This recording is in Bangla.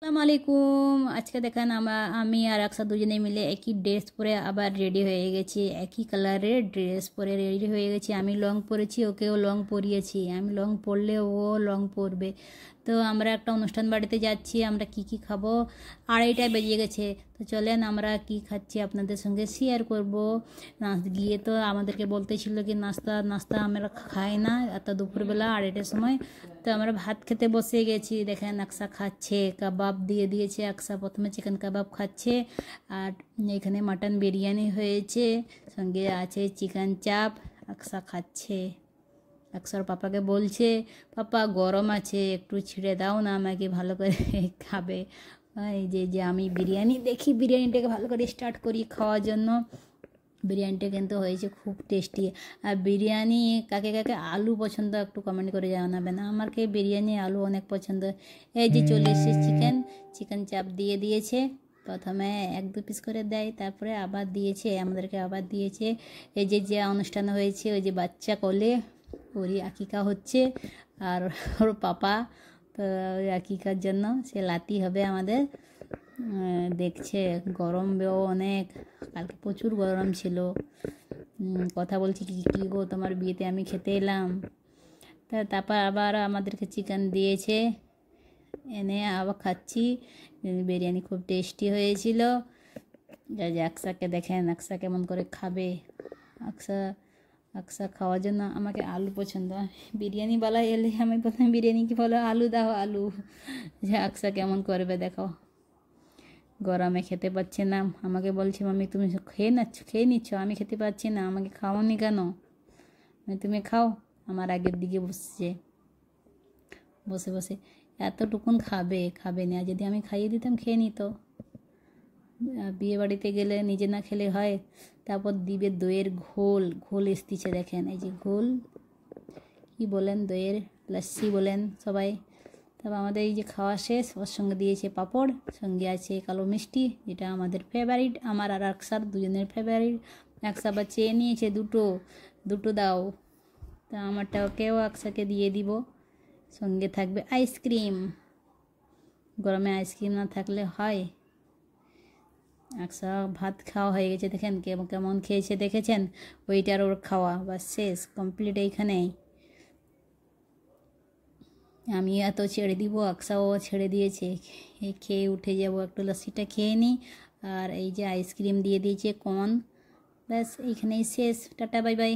আসসালামু আলাইকুম। আজকে দেখেন আমি আর আকসা দুজনে মিলে একই ড্রেস পরে আবার রেডি হয়ে গেছি। একই কালারের ড্রেস পরে রেডি হয়ে গেছি। আমি লং পরেছি, ওকেও লং পরিয়েছি। আমি লং পরলে ও লং পরবে। তো আমরা একটা অনুষ্ঠান বাড়িতে যাচ্ছি। আমরা কি কি খাবো, 2:30 বেজে গেছে। তো চলেন আমরা কি খাচ্ছি আপনাদের সঙ্গে শেয়ার করব। গিয়ে তো আমাদেরকে বলতেছিল কি নাস্তা নাস্তা আমরা খাই না এত দুপুরবেলা 2:30টার সময়। তো আমরা ভাত খেতে বসে গেছি। দেখেন আকসা খাচ্ছে, কাবাব দিয়ে দিয়েছে। আকসা প্রথমে চিকেন কাবাব খাচ্ছে, আর এখানে মাটন বিরিয়ানি হয়েছে, সঙ্গে আছে চিকেন চাপ। আকসা খাচ্ছে। আকসার পাপাকে বলছে, পাপা গরম আছে, একটু ছিঁড়ে দাও না আমাকে, ভালো করে খাবে। এই যে আমি বিরিয়ানি দেখি, বিরিয়ানিটাকে ভালো করে স্টার্ট করি খাওয়ার জন্য। বিরিয়ানিটা কিন্তু হয়েছে খুব টেস্টি। আর বিরিয়ানি কাকে কাকে আলু পছন্দ একটু কমেন্ট করে জানাবেন। আমাকে বিরিয়ানি আলু অনেক পছন্দ। এই যে চলে এসেছে চিকেন চাপ দিয়ে দিয়েছে। প্রথমে 1-2 পিস করে দেয়, তারপরে আবার দিয়েছে, আমাদেরকে আবার দিয়েছে। এই যে অনুষ্ঠান হয়েছে, ওই যে বাচ্চা কোলে, ওরই আকিকা হচ্ছে। আর ওর পাপা তো ওই আকিকার জন্য সে লাতি হবে আমাদের। দেখছে গরমও অনেক, কালকে প্রচুর গরম ছিল। কথা বলছি কি কী গো তোমার বিয়েতে আমি খেতে এলাম। তারপর আবার আমাদেরকে চিকেন দিয়েছে, এনে আবার খাচ্ছি। বিরিয়ানি খুব টেস্টি হয়েছিল। যা যে আকসাকে দেখেন, আকসা কেমন করে খাবে। আকসা খাওয়ার জন্য আমাকে আলু পছন্দ। বিরিয়ানিওয়ালা এলে আমি প্রথমে বিরিয়ানি কি বলো, আলু দাও আলু। যে আকসা কেমন করবে দেখো। গরমে খেতে পাচ্ছে না, আমাকে বলছে মাম্মি তুমি খেয়ে নিচ্ছ, আমি খেতে পাচ্ছি না, আমাকে খাওয়ানি কেন? তুমি খাও। আমার আগের দিকে বসছে, বসে বসে এতটুকুন খাবে না। যদি আমি খাইয়ে দিতাম খেয়ে নিত। বিয়ে বাড়িতে গেলে নিজে না খেলে হয়। তারপর দিবে দইয়ের ঘোল এসতিছে দেখেন। এই যে ঘোল কি বলেন, দইয়ের লস্যি বলেন সবাই। তারপর আমাদের এই যে খাওয়া শেষ, ওর সঙ্গে দিয়েছে পাঁপড়, সঙ্গে আছে কালো মিষ্টি, যেটা আমাদের ফেভারিট, আমার আর আকসার দুজনের ফেভারিট। আকসা আবার চেয়ে নিয়েছে দুটো দাও। তা আমারটা ওকেও আকসাকে দিয়ে দিব। সঙ্গে থাকবে আইসক্রিম। গরমে আইসক্রিম না থাকলে হয়? আকসা ভাত খাওয়া হয়ে গেছে, দেখেন কেমন খেয়েছে দেখেছেন। ওইটার ওর খাওয়া বা শেষ কমপ্লিট এইখানেই। আমি এত ছেড়ে দিব, আকসাও ছেড়ে দিয়েছে। খেয়ে উঠে যাব, একটু লস্যিটা খেয়ে নিই। আর এই যে আইসক্রিম দিয়ে দিয়েছে কোন। ব্যাস এইখানেই শেষ। Tata bye bye.